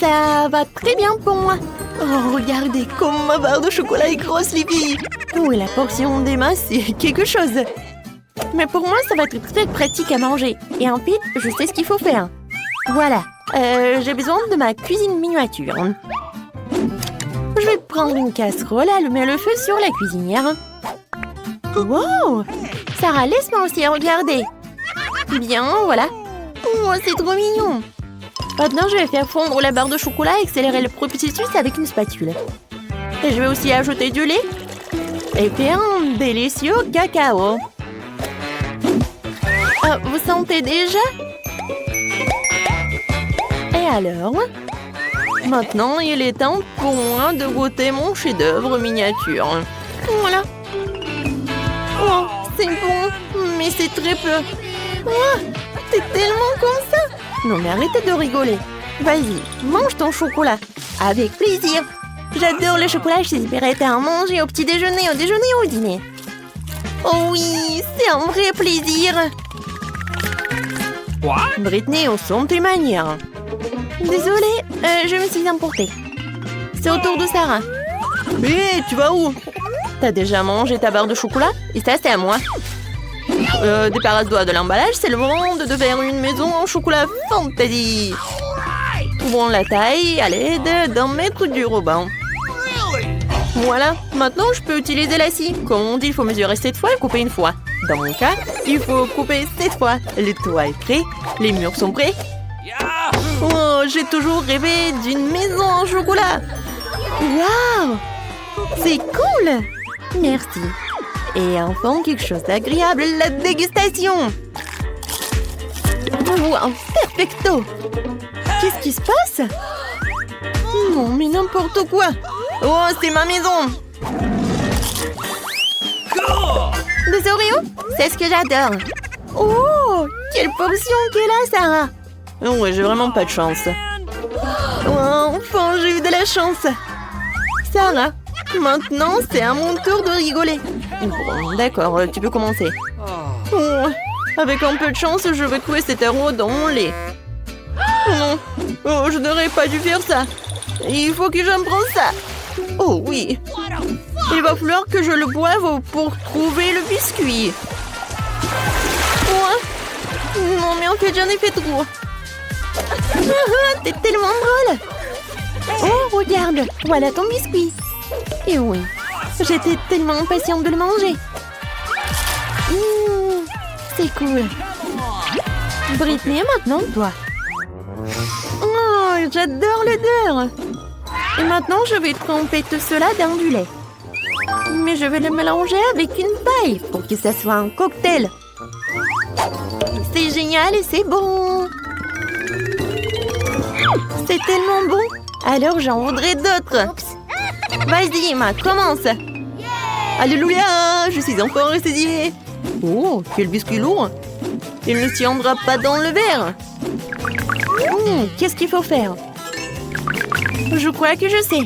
Ça va très bien pour moi. Oh, regardez comme ma barre de chocolat est grosse, les filles. Oh, et la portion d'Emma, c'est quelque chose. Mais pour moi, ça va être très pratique à manger. Et ensuite, je sais ce qu'il faut faire. Voilà. J'ai besoin de ma cuisine miniature. Je vais prendre une casserole, allumer le feu sur la cuisinière. Wow! Sarah, laisse-moi aussi regarder. Bien, voilà. Oh, c'est trop mignon. Maintenant, je vais faire fondre la barre de chocolat et accélérer le processus avec une spatule. Et je vais aussi ajouter du lait et faire un délicieux cacao. Vous sentez déjà? Et alors? Maintenant, il est temps pour moi de goûter mon chef-d'œuvre miniature. Voilà. Oh, c'est bon, mais c'est très peu. Oh, c'est tellement comme ça. Non, mais arrêtez de rigoler. Vas-y, mange ton chocolat. Avec plaisir. J'adore le chocolat, je suis prête à en manger au petit déjeuner, au déjeuner ou au dîner. Oh oui, c'est un vrai plaisir. What? Britney, on sent tes manières. Désolée, je me suis emportée. C'est au tour de Sarah. Hé, tu vas où? T'as déjà mangé ta barre de chocolat? Et ça, c'est à moi. Débarrasse-toi de l'emballage, c'est le moment de faire une maison en chocolat fantasy. Ouvrons la taille à l'aide d'un mètre du ruban. Voilà, maintenant je peux utiliser la scie. Comme on dit, il faut mesurer 7 fois et couper une fois. Dans mon cas, il faut couper 7 fois. Le toit est prêt, les murs sont prêts. Oh, j'ai toujours rêvé d'une maison en chocolat. Waouh! C'est cool! Merci. Et enfin, quelque chose d'agréable, la dégustation. Wow, perfecto! Qu'est-ce qui se passe? Non, mais n'importe quoi! Oh, c'est ma maison! Des Oreos? C'est ce que j'adore! Oh, quelle portion qu'elle a, Sarah! Oh, ouais, j'ai vraiment pas de chance. Oh, enfin, j'ai eu de la chance! Sarah, maintenant, c'est à mon tour de rigoler. Bon, d'accord, tu peux commencer. Oh, avec un peu de chance, je vais trouver cet euro dans mon lait. Non, oh, je n'aurais pas dû faire ça. Il faut que je prenne ça. Oh oui. Il va falloir que je le boive pour trouver le biscuit. Oh, non, mais en fait, j'en ai fait trop. T'es tellement drôle. Oh, regarde, voilà ton biscuit. Et oui, j'étais tellement impatiente de le manger. C'est cool. Britney, maintenant toi. Oh, j'adore l'odeur. Et maintenant, je vais tremper tout cela dans du lait. Mais je vais le mélanger avec une paille pour que ça soit un cocktail. C'est génial et c'est bon. C'est tellement bon. Alors, j'en voudrais d'autres. Vas-y, Emma, commence. Alléluia, je suis enfin ressaisie. Oh, quel biscuit lourd. Il ne tiendra pas dans le verre. Qu'est-ce qu'il faut faire? Je crois que je sais.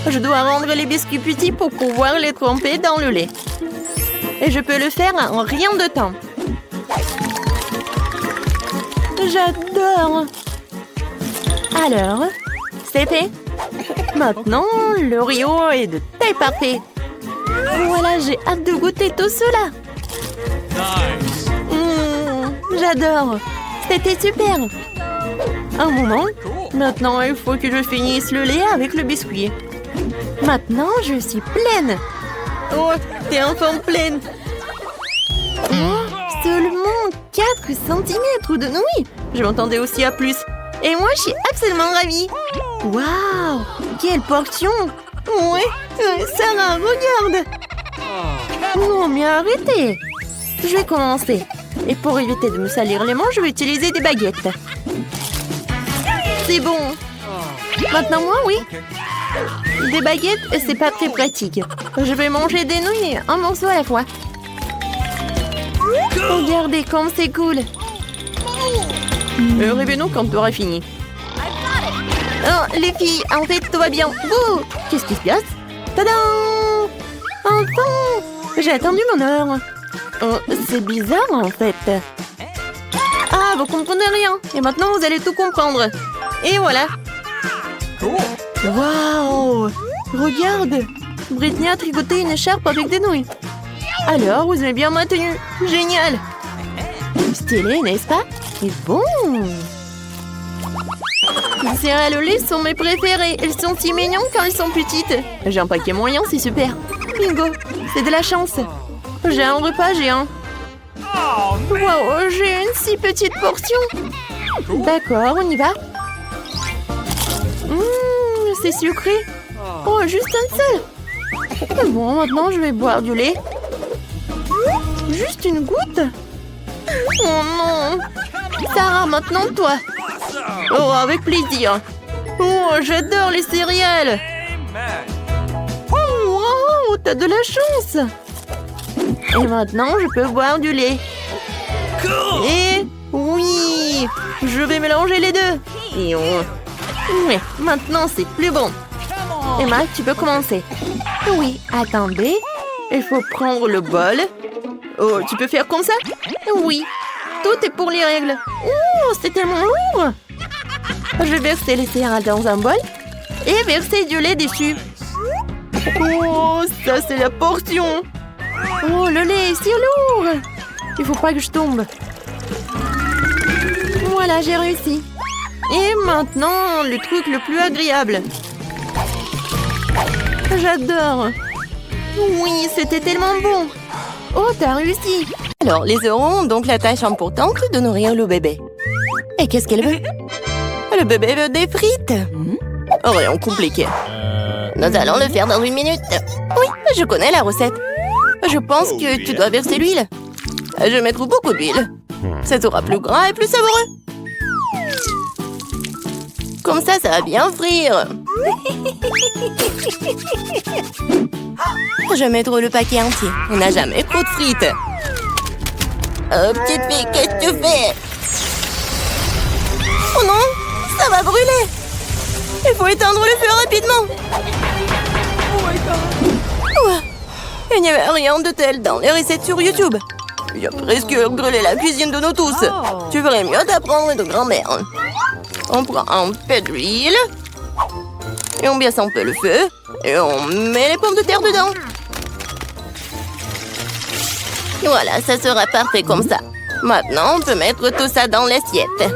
Je dois rendre les biscuits petits pour pouvoir les tremper dans le lait. Et je peux le faire en rien de temps. J'adore. Alors, c'est fait. Maintenant, l'Oreo est de taille parfaite. Voilà, j'ai hâte de goûter tout cela. Nice. J'adore. C'était super. Un moment. Maintenant, il faut que je finisse le lait avec le biscuit. Maintenant, je suis pleine. Oh, t'es enfin pleine. Oh, seulement 4 cm de nouilles. Je m'attendais aussi à plus. Et moi, je suis absolument ravie. Waouh, quelle portion. Ouais, Sarah, regarde. Non, mais arrêtez. Je vais commencer. Et pour éviter de me salir les mains, je vais utiliser des baguettes. C'est bon. Maintenant, moi, oui. Des baguettes, c'est pas très pratique. Je vais manger des nouilles, un morceau à la fois. Regardez comme c'est cool. Réveille-nous quand tu auras fini. Oh, les filles, en fait, tout va bien. Bouh! Qu'est-ce qui se passe? Tadam! Enfin! J'ai attendu mon heure. Oh, c'est bizarre, en fait. Ah, vous comprenez rien. Et maintenant, vous allez tout comprendre. Et voilà. Waouh! Regarde! Britney a tricoté une écharpe avec des nouilles. Alors, vous aimez bien ma tenue? Génial! Stylé, n'est-ce pas? Et bon! Les céréales au lait sont mes préférées. Elles sont si mignonnes quand elles sont petites. J'ai un paquet moyen, c'est super. Bingo! C'est de la chance. J'ai un repas géant. Wow, j'ai une si petite portion. D'accord, on y va. C'est sucré. Oh, juste un seul. Bon, maintenant je vais boire du lait. Juste une goutte. Oh non. Sarah, maintenant toi. Oh, avec plaisir. Oh, j'adore les céréales. Oh, wow, t'as de la chance. Et maintenant, je peux boire du lait. Et oui, je vais mélanger les deux. Et oui, maintenant c'est plus bon. Emma, tu peux commencer. Oui, attendez. Il faut prendre le bol. Oh, tu peux faire comme ça? Oui, tout est pour les règles. Oh, c'est tellement lourd. Je vais verser les céréales dans un bol et verser du lait dessus. Oh, ça c'est la portion. Oh, le lait est si lourd. Il faut pas que je tombe. Voilà, j'ai réussi. Et maintenant, le truc le plus agréable. J'adore. Oui, c'était tellement bon. Oh, t'as réussi. Alors, les euros ont donc la tâche importante de nourrir le bébé. Et qu'est-ce qu'elle veut? Le bébé veut des frites. Rien compliqué. Nous allons le faire dans 1 minute. Oui, je connais la recette. Je pense que tu dois verser l'huile. Je vais mettre beaucoup d'huile. Ça sera plus gras et plus savoureux. Comme ça va bien frire. Je vais mettre le paquet entier. On n'a jamais trop de frites. Oh, petite fille, qu'est-ce que tu fais? Oh non, ça va brûler. Il faut éteindre le feu rapidement. Ouais. Il n'y avait rien de tel dans les recettes sur YouTube. Il a presque brûlé la cuisine de nous tous. Tu ferais mieux d'apprendre de grand-mère. On prend un peu d'huile. Et on baisse un peu le feu. Et on met les pommes de terre dedans. Voilà, ça sera parfait comme ça. Maintenant, on peut mettre tout ça dans l'assiette.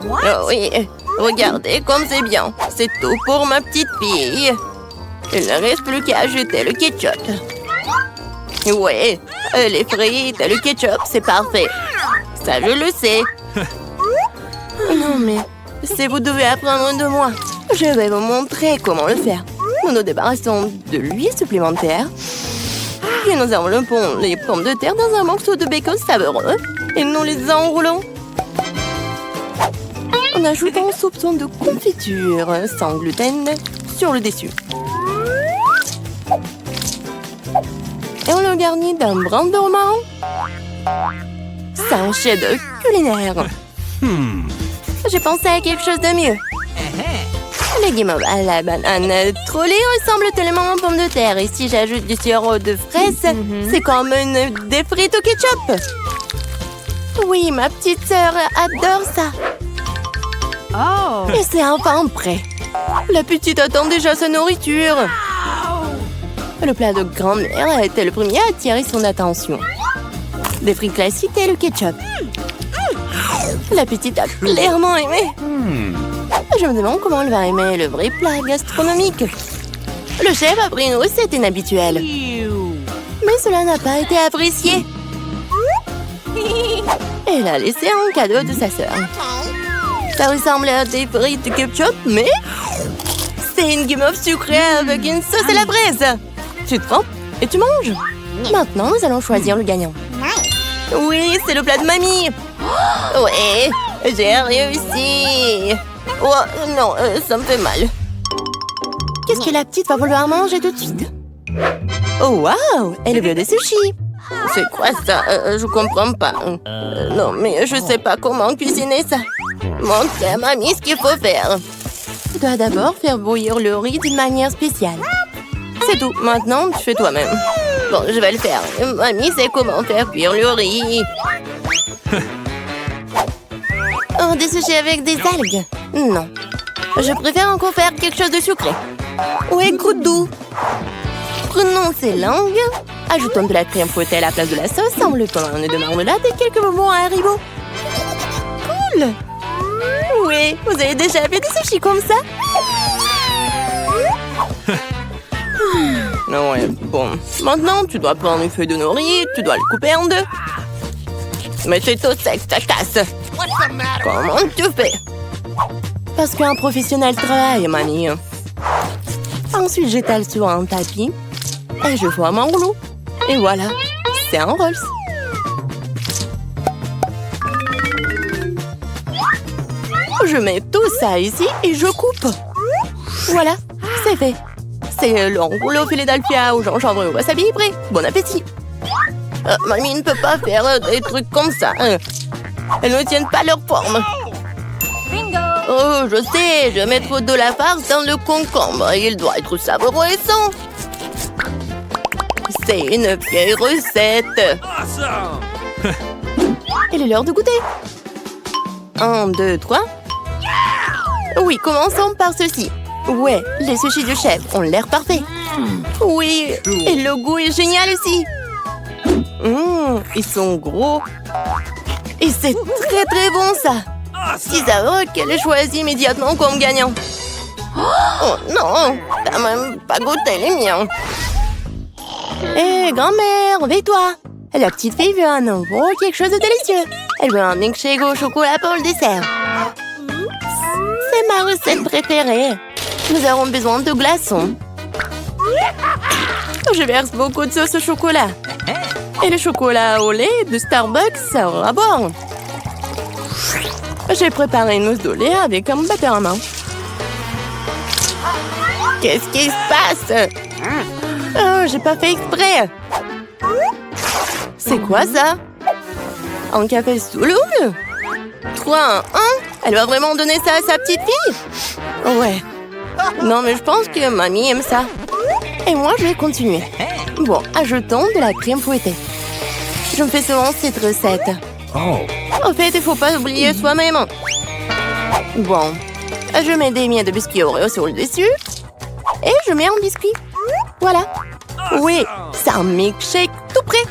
Oh oui, regardez comme c'est bien. C'est tout pour ma petite fille. Il ne reste plus qu'à ajouter le ketchup. Ouais, les frites et le ketchup, c'est parfait. Ça, je le sais. Non, mais si vous devez apprendre de moi, je vais vous montrer comment le faire. Nous nous débarrassons de l'huile supplémentaire. Puis nous enveloppons les pommes de terre dans un morceau de bacon savoureux. Et nous les enroulons. En ajoutant un soupçon de confiture sans gluten sur le dessus. Et on le garnit d'un brin de romarin. C'est un chef-d'œuvre culinaire. J'ai pensé à quelque chose de mieux. Les guimauves à la banane trollée ressemblent tellement aux pommes de terre. Et si j'ajoute du sirop de fraise, c'est comme des frites au ketchup. Oui, ma petite sœur adore ça. Oh. Et c'est enfin prêt. La petite attend déjà sa nourriture. Le plat de grand-mère a été le premier à attirer son attention. Des frites classiques et le ketchup. La petite a clairement aimé. Je me demande comment elle va aimer le vrai plat gastronomique. Le chef a pris une recette inhabituelle. Mais cela n'a pas été apprécié. Elle a laissé un cadeau de sa sœur. Ça ressemble à des frites de ketchup, mais c'est une guimauve sucrée avec une sauce à la braise. Tu trempes et tu manges. Maintenant, nous allons choisir le gagnant. Oui, c'est le plat de mamie. Ouais, j'ai réussi. Oh, non, ça me fait mal. Qu'est-ce que la petite va vouloir manger tout de suite? Oh, waouh, elle veut des sushis. C'est quoi ça? Je comprends pas. Non, mais je sais pas comment cuisiner ça. Montre à mamie ce qu'il faut faire. Tu dois d'abord faire bouillir le riz d'une manière spéciale. C'est tout. Maintenant, tu fais toi-même. Bon, je vais le faire. Mamie sait comment faire cuire le riz. Oh, des sushis avec des algues. Non. Je préfère encore faire quelque chose de sucré. Ouais, goûte doux. Prenons ces langues. Ajoutons de la crème fouettée à la place de la sauce, enveloppons un nœud de marmelade et quelques bonbons à Haribo. Cool. Oui, vous avez déjà fait des sushis comme ça? Ouais, bon. Maintenant, tu dois prendre une feuille de nori, tu dois le couper en deux. Mais c'est tout sec, ça casse. Comment tu fais? Parce qu'un professionnel travaille, mamie. Ensuite, j'étale sur un tapis et je forme un rouleau. Et voilà, c'est un Rolls. Je mets tout ça ici et je coupe. Voilà, c'est fait. C'est le rouleau Philadelphia au gingembre et au wasabi prêt. Bon appétit. Mamie ne peut pas faire des trucs comme ça. Elles ne tiennent pas leur forme. Oh, je sais, je vais mettre de la farce dans le concombre. Il doit être savoureux et sain. C'est une vieille recette. Awesome! Il est l'heure de goûter. 1, 2, 3. Oui, commençons par ceci. Ouais, les sushis du chef ont l'air parfaits. Oui, et le goût est génial aussi. Ils sont gros. Et c'est très très bon ça. Kizawa qu'elle ait choisi immédiatement comme gagnant. Oh non, t'as même pas goûté les miens. Hé, grand-mère, réveille-toi. La petite fille veut un nouveau quelque chose de délicieux. Elle veut un milkshake au chocolat pour le dessert. C'est ma recette préférée. Nous avons besoin de glaçons. Je verse beaucoup de sauce au chocolat. Et le chocolat au lait de Starbucks sera bon. J'ai préparé une mousse de lait avec un batteur à main. Qu'est-ce qui se passe? Oh, j'ai pas fait exprès. C'est quoi ça? Un café sous l'eau? 3, 1. Elle va vraiment donner ça à sa petite fille? Ouais. Non, mais je pense que mamie aime ça. Et moi, je vais continuer. Bon, ajoutons de la crème fouettée. Je me fais souvent cette recette. En fait, il faut pas oublier soi-même. Bon, je mets des miettes de biscuits Oreo sur le dessus. Et je mets un biscuit. Voilà. Oui, c'est un milkshake tout prêt.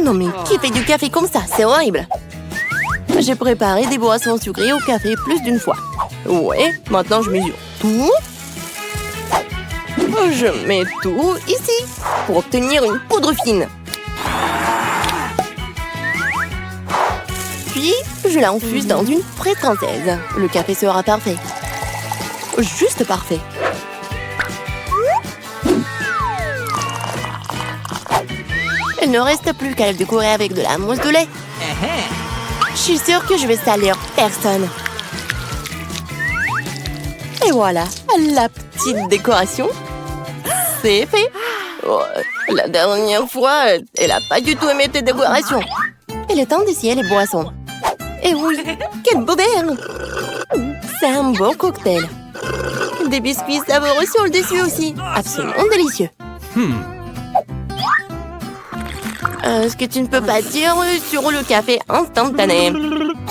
Non, mais qui fait du café comme ça? C'est horrible. J'ai préparé des boissons sucrées au café plus d'une fois. Ouais, maintenant je mesure tout. Je mets tout ici pour obtenir une poudre fine. Puis, je l'infuse dans une fraise française. Le café sera parfait. Juste parfait. Il ne reste plus qu'à le décorer avec de la mousse de lait. Je suis sûre que je vais salir personne. Et voilà, la petite décoration. C'est fait. Oh, la dernière fois, elle n'a pas du tout aimé tes décorations. Il est temps d'essayer les boissons. Et oui, quel beau verre! C'est un beau cocktail. Des biscuits savoureux sur le dessus aussi. Absolument délicieux. Ce que tu ne peux pas dire sur le café instantané.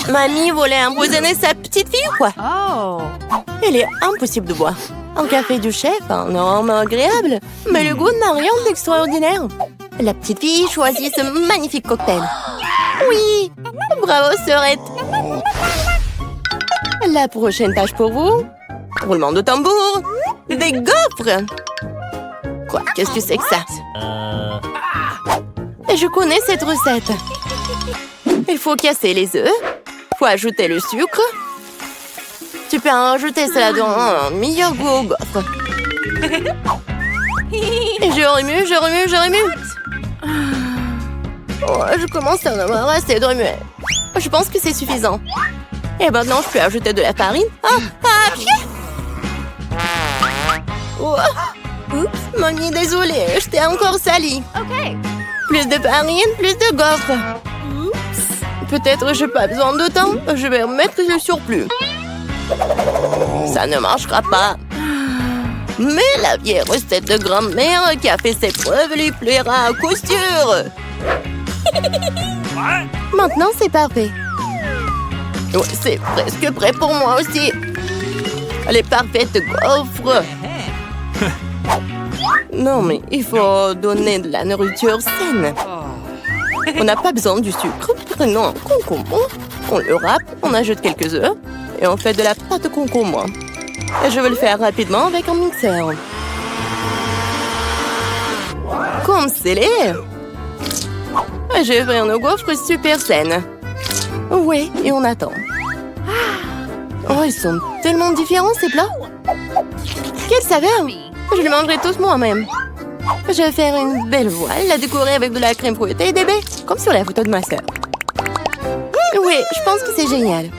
Mamie voulait empoisonner sa petite fille ou quoi? Oh. Il est impossible de boire. Un café du chef, un arôme agréable, mais le goût n'a rien d'extraordinaire. La petite fille choisit ce magnifique cocktail. Oui, bravo sœurette. La prochaine tâche pour vous, roulement de tambour, des gaufres. Quoi, qu'est-ce que c'est que ça? Je connais cette recette. Il faut casser les œufs, faut ajouter le sucre. Tu peux en rajouter cela dans un meilleur goût aux gaufres. Et je remue, je remue, je remue. Oh, je commence à en avoir assez de remuer. Je pense que c'est suffisant. Et maintenant, je peux ajouter de la farine. Oh. Oups, mamie, désolée, je t'ai encore sali. OK. Plus de farine, plus de gaufres. Peut-être j'ai pas besoin de temps. Je vais remettre le surplus. Ça ne marchera pas. Mais la vieille recette de grand-mère qui a fait ses preuves lui plaira à coup sûr. Maintenant, c'est parfait. Ouais, c'est presque prêt pour moi aussi. Les parfaites gaufres. Non, mais il faut donner de la nourriture saine. On n'a pas besoin du sucre. Prenons un concombre, on le râpe, on ajoute quelques œufs et on fait de la pâte de concombre. Et je vais le faire rapidement avec un mixeur. Comme scellé. Je vais faire nos gaufres super saines. Oui, et on attend. Oh, ils sont tellement différents ces plats. Quelle saveur! Je les mangerai tous moi-même. Je vais faire une belle voile, la décorer avec de la crème fouettée et des baies, comme sur la photo de ma sœur. Oui, je pense que c'est génial.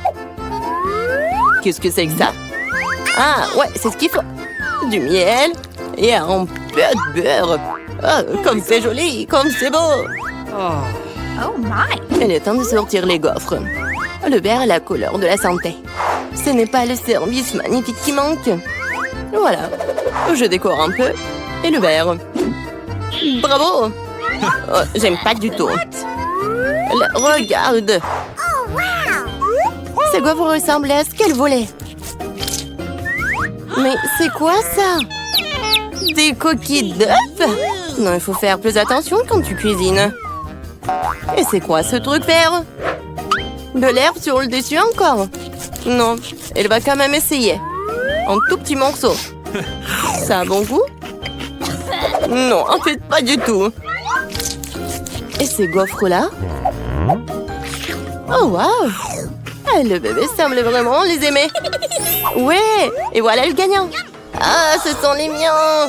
Qu'est-ce que c'est que ça? Ah, ouais, c'est ce qu'il faut. Du miel et un peu de beurre. Oh, comme c'est joli, comme c'est beau. Oh my! Il est temps de sortir les gaufres. Le vert est la couleur de la santé. Ce n'est pas le service magnifique qui manque. Voilà. Je décore un peu. Et le vert. Bravo! Oh, j'aime pas du tout. Regarde! Ces gaufres ressemblent à ce qu'elle voulait. Mais c'est quoi ça? Des coquilles d'œufs? Non, il faut faire plus attention quand tu cuisines. Et c'est quoi ce truc vert? De l'herbe sur le dessus encore? Non, elle va quand même essayer. Un tout petit morceau. Ça a un bon goût? Non, en fait, pas du tout. Et ces gaufres-là? Oh, waouh! Ah, le bébé semble vraiment les aimer. Ouais, et voilà le gagnant. Ah, ce sont les miens.